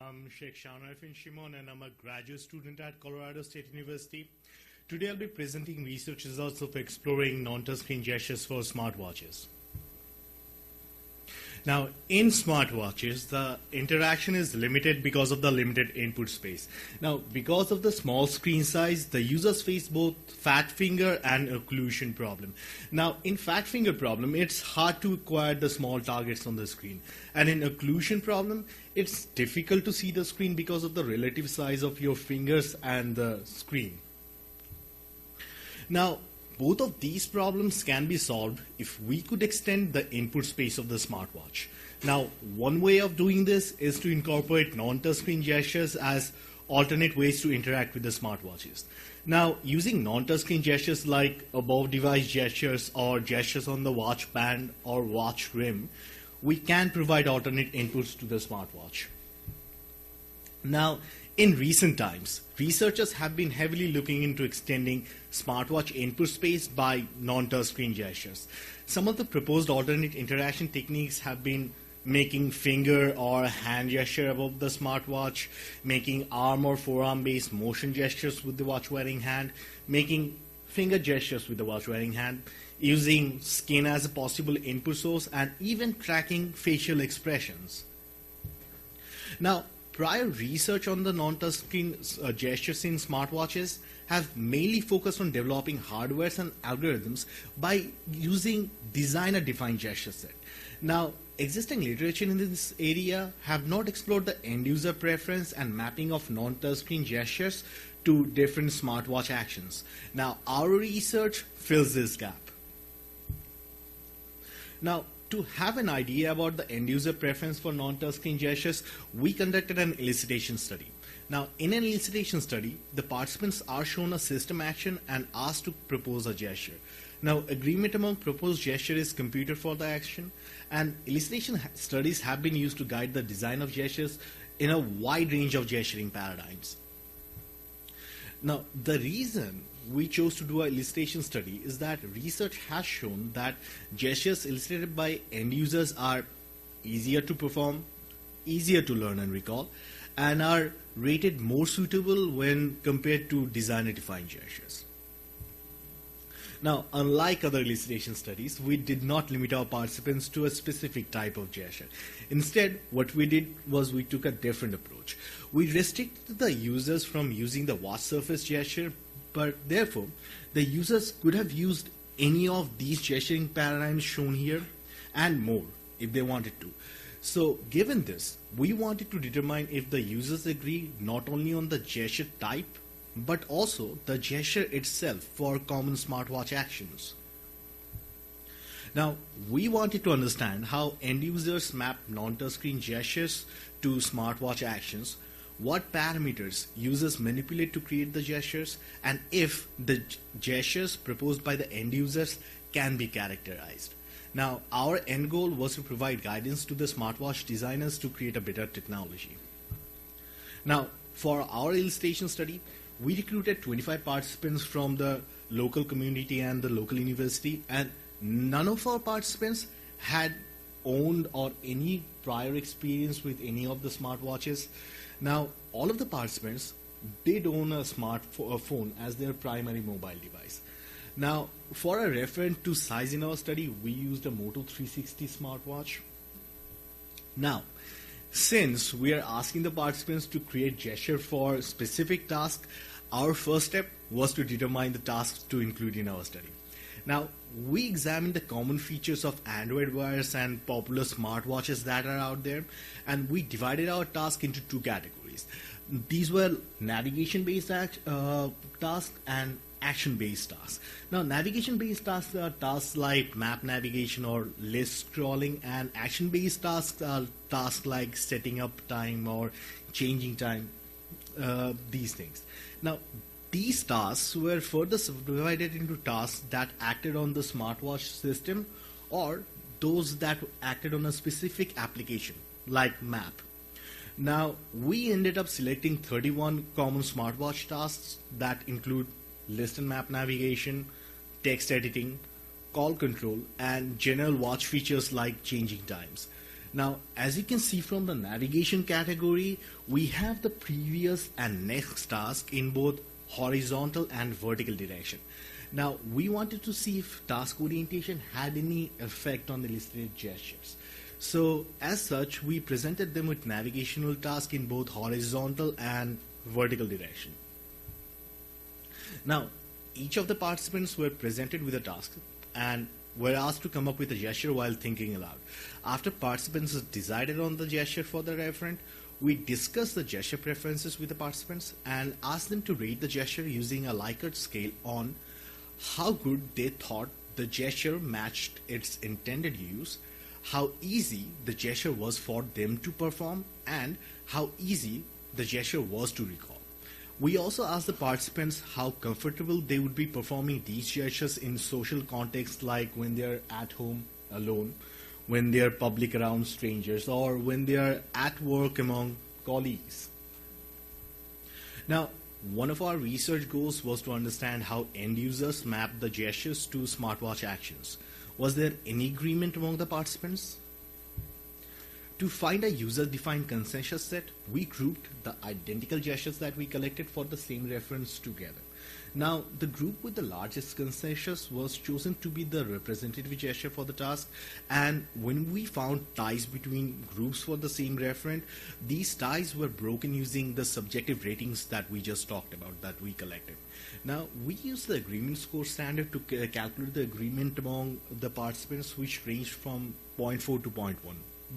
I'm Shaikh Arefin Shimon, and I'm a graduate student at Colorado State University. Today I'll be presenting research results of exploring non-touchscreen gestures for smartwatches. Now, in smartwatches, the interaction is limited because of the limited input space. Now, because of the small screen size, the users face both fat finger and occlusion problem. Now, in fat finger problem, it's hard to acquire the small targets on the screen. And in occlusion problem, it's difficult to see the screen because of the relative size of your fingers and the screen. Now, both of these problems can be solved if we could extend the input space of the smartwatch. Now, one way of doing this is to incorporate non-touchscreen gestures as alternate ways to interact with the smartwatches. Now, using non-touchscreen gestures like above device gestures or gestures on the watch band or watch rim, we can provide alternate inputs to the smartwatch. Now, in recent times, researchers have been heavily looking into extending smartwatch input space by non-touchscreen gestures. Some of the proposed alternate interaction techniques have been making finger or hand gesture above the smartwatch, making arm or forearm-based motion gestures with the watch-wearing hand, making finger gestures with the watch-wearing hand, using skin as a possible input source, and even tracking facial expressions. Now, prior research on the non-touchscreen gestures in smartwatches have mainly focused on developing hardwares and algorithms by using designer-defined gesture set. Now, existing literature in this area have not explored the end-user preference and mapping of non-touchscreen gestures to different smartwatch actions. Now, our research fills this gap. Now, to have an idea about the end-user preference for non-touchscreen gestures, we conducted an elicitation study. Now, in an elicitation study, the participants are shown a system action and asked to propose a gesture. Now, agreement among proposed gesture is computed for the action, and elicitation studies have been used to guide the design of gestures in a wide range of gesturing paradigms. Now, the reason we chose to do an elicitation study is that research has shown that gestures elicited by end users are easier to perform, easier to learn and recall, and are rated more suitable when compared to designer-defined gestures. Now, unlike other elicitation studies, we did not limit our participants to a specific type of gesture. Instead, what we did was we took a different approach. We restricted the users from using the watch surface gesture, but therefore, the users could have used any of these gesturing paradigms shown here and more if they wanted to. So, given this, we wanted to determine if the users agree not only on the gesture type, but also the gesture itself for common smartwatch actions. Now, we wanted to understand how end users map non-touchscreen gestures to smartwatch actions, what parameters users manipulate to create the gestures, and if the gestures proposed by the end users can be characterized. Now, our end goal was to provide guidance to the smartwatch designers to create a better technology. Now, for our elicitation study, we recruited 25 participants from the local community and the local university, and none of our participants had owned or any prior experience with any of the smartwatches. Now, all of the participants did own a smartphone as their primary mobile device. Now, for a reference to size in our study, we used a Moto 360 smartwatch. Now, since we are asking the participants to create gesture for specific tasks, our first step was to determine the tasks to include in our study. Now, we examined the common features of Android wears and popular smartwatches that are out there, and we divided our task into two categories. These were navigation-based tasks and action-based tasks. Now, navigation-based tasks are tasks like map navigation or list scrolling, and action-based tasks are tasks like setting up time or changing time, these things. Now, these tasks were further subdivided into tasks that acted on the smartwatch system or those that acted on a specific application like map. Now, we ended up selecting 31 common smartwatch tasks that include list and map navigation, text editing, call control, and general watch features like changing times. Now, as you can see from the navigation category, we have the previous and next task in both horizontal and vertical direction. Now, we wanted to see if task orientation had any effect on the elicited gestures. So, as such, we presented them with navigational tasks in both horizontal and vertical direction. Now, each of the participants were presented with a task and were asked to come up with a gesture while thinking aloud. After participants decided on the gesture for the referent, we discussed the gesture preferences with the participants and asked them to rate the gesture using a Likert scale on how good they thought the gesture matched its intended use, how easy the gesture was for them to perform, and how easy the gesture was to recall. We also asked the participants how comfortable they would be performing these gestures in social contexts, like when they're at home alone, when they're public around strangers, or when they're at work among colleagues. Now, one of our research goals was to understand how end users map the gestures to smartwatch actions. Was there any agreement among the participants? To find a user-defined consensus set, we grouped the identical gestures that we collected for the same reference together. Now, the group with the largest consensus was chosen to be the representative gesture for the task, and when we found ties between groups for the same referent, these ties were broken using the subjective ratings that we just talked about, that we collected. Now, we used the agreement score standard to calculate the agreement among the participants, which ranged from 0.4 to 0.1.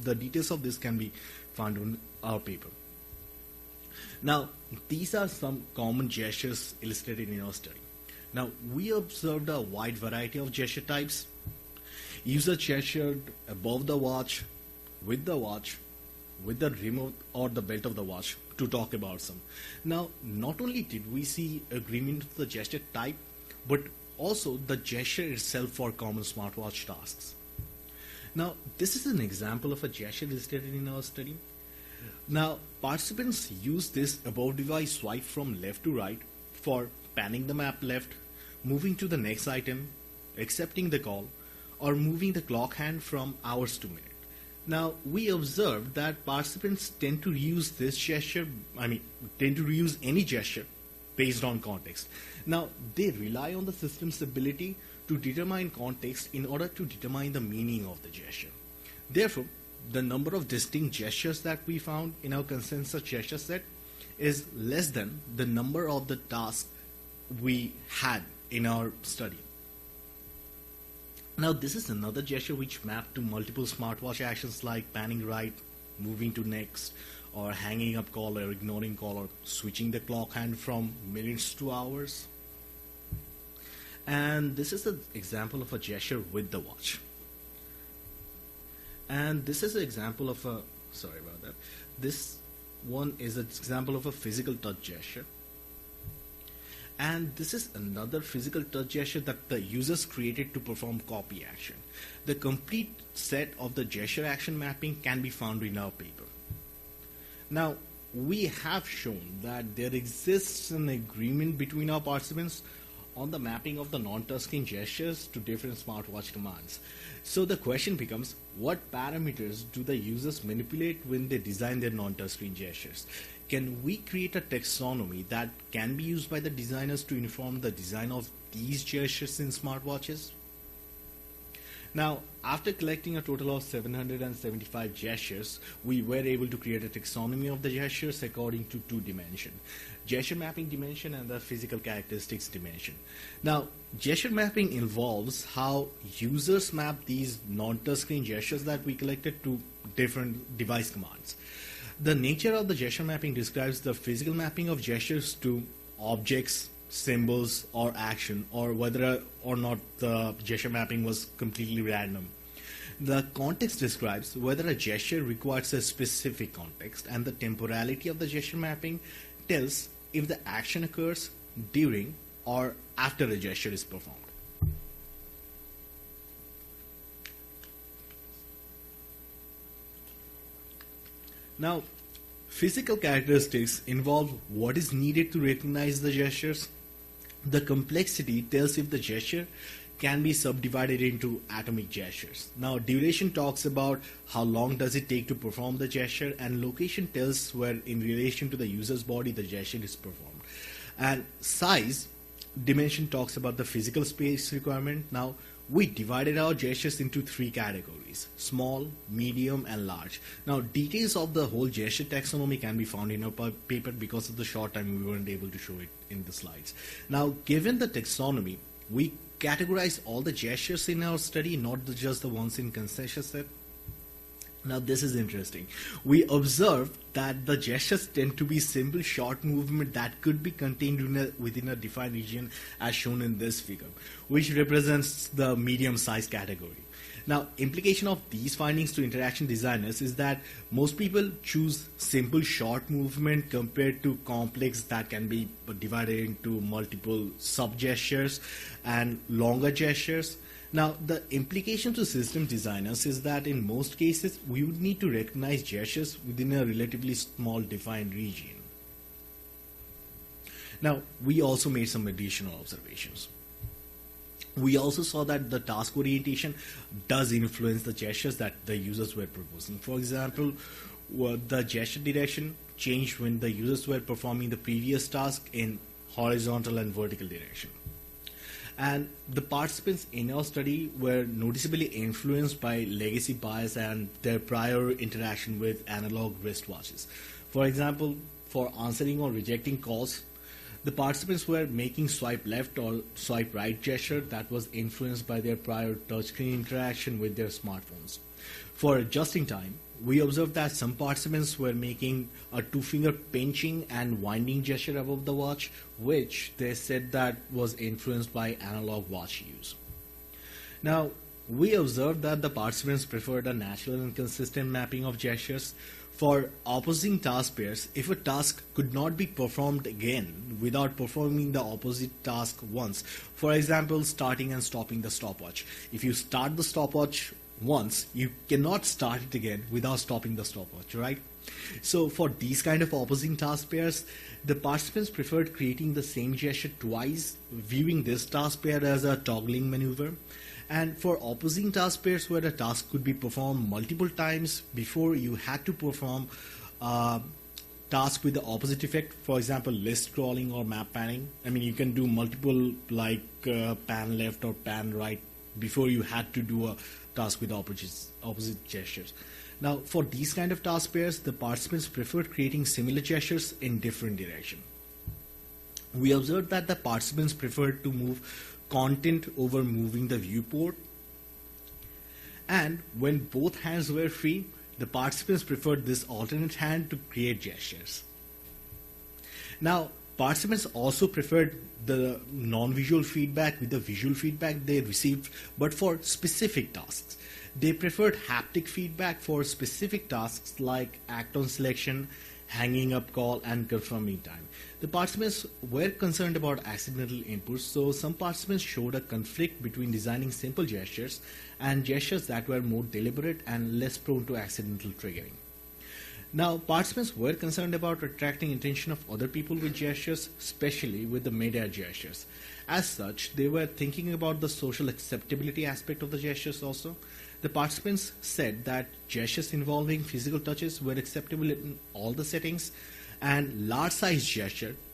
The details of this can be found in our paper. Now, these are some common gestures illustrated in our study. Now, we observed a wide variety of gesture types. User gestured above the watch, with the remote or the belt of the watch, to talk about some. Now, not only did we see agreement with the gesture type, but also the gesture itself for common smartwatch tasks. Now, this is an example of a gesture illustrated in our study. Now, participants use this above device swipe from left to right for panning the map left, moving to the next item, accepting the call, or moving the clock hand from hours to minute. Now, we observed that participants tend to use this gesture, tend to use any gesture based on context. Now, they rely on the system's ability to determine context in order to determine the meaning of the gesture. Therefore, the number of distinct gestures that we found in our consensus gesture set is less than the number of the tasks we had in our study. Now, this is another gesture which mapped to multiple smartwatch actions like panning right, moving to next, or hanging up call or ignoring call, or switching the clock hand from minutes to hours. And this is an example of a gesture with the watch. And this is an example of a, sorry about that, this one is an example of a physical touch gesture. And this is another physical touch gesture that the users created to perform copy action. The complete set of the gesture action mapping can be found in our paper. Now, we have shown that there exists an agreement between our participants on the mapping of the non-touchscreen gestures to different smartwatch commands. So the question becomes, what parameters do the users manipulate when they design their non-touchscreen gestures? Can we create a taxonomy that can be used by the designers to inform the design of these gestures in smartwatches? Now, after collecting a total of 775 gestures, we were able to create a taxonomy of the gestures according to two dimensions: gesture mapping dimension and the physical characteristics dimension. Now, gesture mapping involves how users map these non-touchscreen gestures that we collected to different device commands. The nature of the gesture mapping describes the physical mapping of gestures to objects, symbols, or action, or whether or not the gesture mapping was completely random. The context describes whether a gesture requires a specific context, and the temporality of the gesture mapping tells if the action occurs during or after a gesture is performed. Now, physical characteristics involve what is needed to recognize the gestures. The complexity tells if the gesture can be subdivided into atomic gestures. Now, duration talks about how long does it take to perform the gesture, and location tells where in relation to the user's body the gesture is performed. And size, dimension talks about the physical space requirement. Now, we divided our gestures into 3 categories: small, medium, and large. Now, details of the whole gesture taxonomy can be found in our paper. Because of the short time, we weren't able to show it in the slides. Now, given the taxonomy, we categorize all the gestures in our study, not just the ones in consensus set. Now, this is interesting. We observed that the gestures tend to be simple, short movement that could be contained within a defined region, as shown in this figure, which represents the medium size category. Now, implication of these findings to interaction designers is that most people choose simple, short movement compared to complex that can be divided into multiple sub-gestures and longer gestures. Now, the implication to system designers is that in most cases, we would need to recognize gestures within a relatively small defined region. Now, we also made some additional observations. We also saw that the task orientation does influence the gestures that the users were proposing. For example, the gesture direction changed when the users were performing the previous task in horizontal and vertical direction. And the participants in our study were noticeably influenced by legacy bias and their prior interaction with analog wristwatches. For example, for answering or rejecting calls, the participants were making swipe left or swipe right gesture that was influenced by their prior touchscreen interaction with their smartphones. For adjusting time, we observed that some participants were making a 2-finger pinching and winding gesture above the watch, which they said that was influenced by analog watch use. Now, we observed that the participants preferred a natural and consistent mapping of gestures. For opposing task pairs, if a task could not be performed again without performing the opposite task once, for example, starting and stopping the stopwatch. If you start the stopwatch once, you cannot start it again without stopping the stopwatch, right? So for these kind of opposing task pairs, the participants preferred creating the same gesture twice, viewing this task pair as a toggling maneuver. And for opposing task pairs where the task could be performed multiple times before you had to perform a task with the opposite effect, for example, list scrolling or map panning. I mean, you can do multiple like pan left or pan right before you had to do a task with opposite gestures. Now, for these kind of task pairs, the participants preferred creating similar gestures in different direction. We observed that the participants preferred to move content over moving the viewport, and when both hands were free, the participants preferred this alternate hand to create gestures. Now, participants also preferred the non-visual feedback with the visual feedback they received, but for specific tasks. They preferred haptic feedback for specific tasks like act on selection, hanging up call, and confirming time. The participants were concerned about accidental inputs, so some participants showed a conflict between designing simple gestures and gestures that were more deliberate and less prone to accidental triggering. Now, participants were concerned about attracting attention of other people with gestures, especially with the mid-air gestures. As such, they were thinking about the social acceptability aspect of the gestures also. The participants said that gestures involving physical touches were acceptable in all the settings, and large-size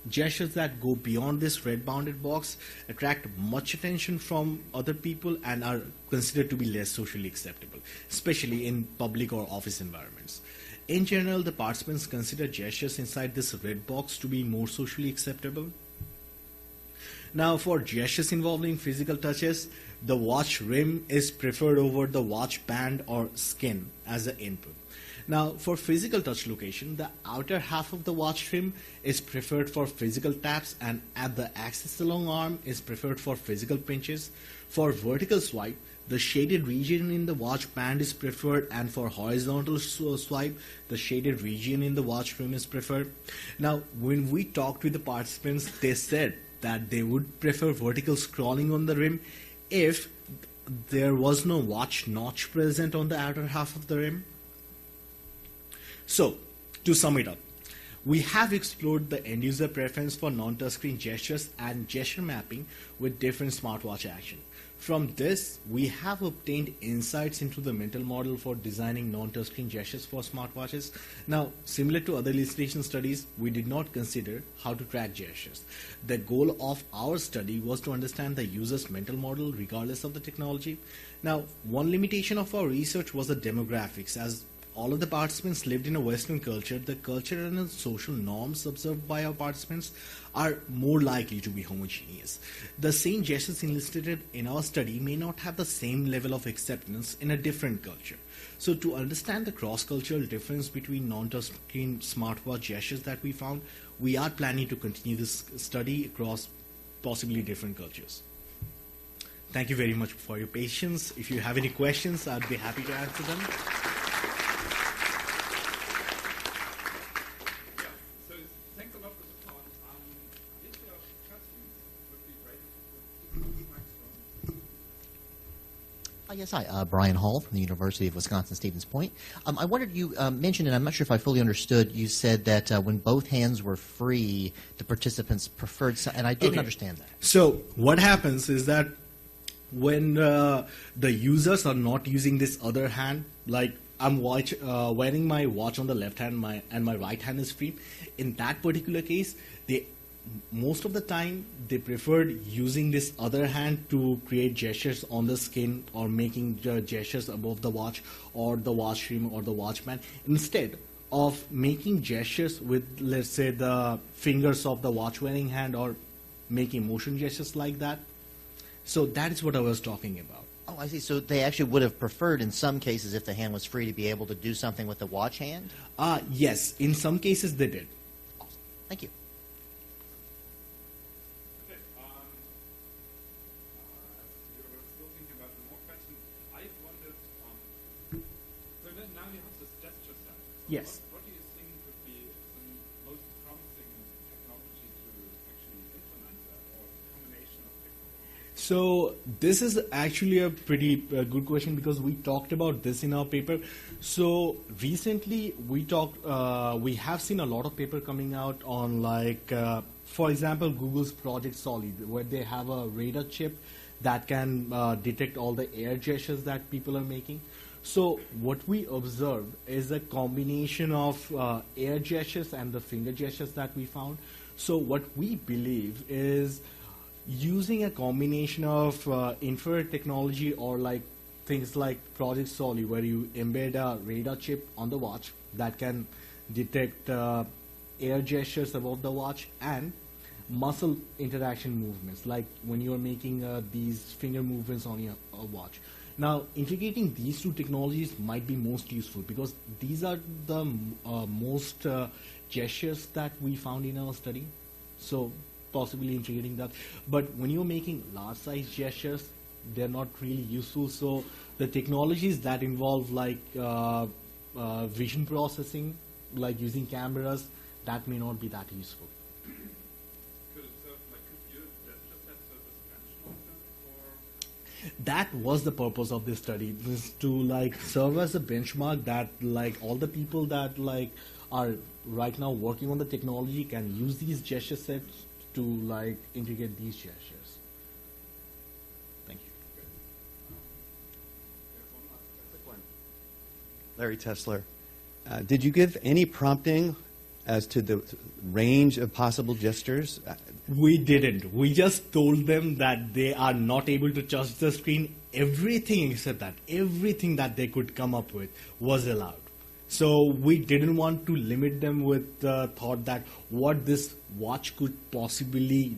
gestures that go beyond this red bounded box, attract much attention from other people and are considered to be less socially acceptable, especially in public or office environments. In general, the participants consider gestures inside this red box to be more socially acceptable. Now, for gestures involving physical touches, the watch rim is preferred over the watch band or skin as an input. Now, for physical touch location, the outer half of the watch rim is preferred for physical taps, and at the axis along arm is preferred for physical pinches. For vertical swipe, the shaded region in the watch band is preferred, and for horizontal swipe, the shaded region in the watch rim is preferred. Now, when we talked with the participants, they said that they would prefer vertical scrolling on the rim if there was no watch notch present on the outer half of the rim. So, to sum it up, we have explored the end-user preference for non-touchscreen gestures and gesture mapping with different smartwatch action. From this, we have obtained insights into the mental model for designing non-touchscreen gestures for smartwatches. Now, similar to other elicitation studies, we did not consider how to track gestures. The goal of our study was to understand the user's mental model regardless of the technology. Now, one limitation of our research was the demographics. As all of the participants lived in a Western culture, the cultural and social norms observed by our participants are more likely to be homogeneous. The same gestures elicited in our study may not have the same level of acceptance in a different culture. So to understand the cross-cultural difference between non-touchscreen smartwatch gestures that we found, we are planning to continue this study across possibly different cultures. Thank you very much for your patience. If you have any questions, I'd be happy to answer them. Yes, hi. Brian Hall from the University of Wisconsin-Stevens Point. I wondered, you mentioned, and I'm not sure if I fully understood, you said that when both hands were free, the participants preferred, and I didn't understand that. So what happens is that when the users are not using this other hand, like I'm wearing my watch on the left hand and my right hand is free, in that particular case, most of the time they preferred using this other hand to create gestures on the skin or making gestures above the watch or the watch stream or the watchband, instead of making gestures with, let's say, the fingers of the watch wearing hand or making motion gestures like that. So that is what I was talking about. Oh, I see. So they actually would have preferred, in some cases, if the hand was free, to be able to do something with the watch hand? Yes, in some cases they did. Awesome. Thank you. Yes. What do you think would be the most promising technology to actually implement that, or combination of technologies? So this is actually a pretty good question because we talked about this in our paper. So recently we have seen a lot of paper coming out on, like, for example, Google's Project Solid, where they have a radar chip that can detect all the air gestures that people are making. So what we observed is a combination of air gestures and the finger gestures that we found. So what we believe is using a combination of infrared technology or like things like Project Solid, where you embed a radar chip on the watch that can detect air gestures above the watch and muscle interaction movements, like when you are making these finger movements on your watch. Now, integrating these two technologies might be most useful because these are the most gestures that we found in our study. So possibly integrating that. But when you're making large size gestures, they're not really useful. So the technologies that involve like vision processing, like using cameras, that may not be that useful. That was the purpose of this study, is to like serve as a benchmark that like all the people that like are right now working on the technology can use these gesture sets to like integrate these gestures. Thank you. Larry Tesler, did you give any prompting as to the range of possible gestures? We didn't. We just told them that they are not able to touch the screen. Everything except that, everything that they could come up with was allowed. So we didn't want to limit them with the thought that what this watch could possibly,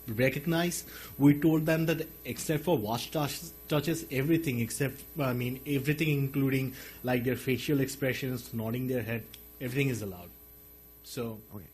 recognize. We told them that except for watch touches, everything except, everything including like their facial expressions, nodding their head, everything is allowed. So. Okay.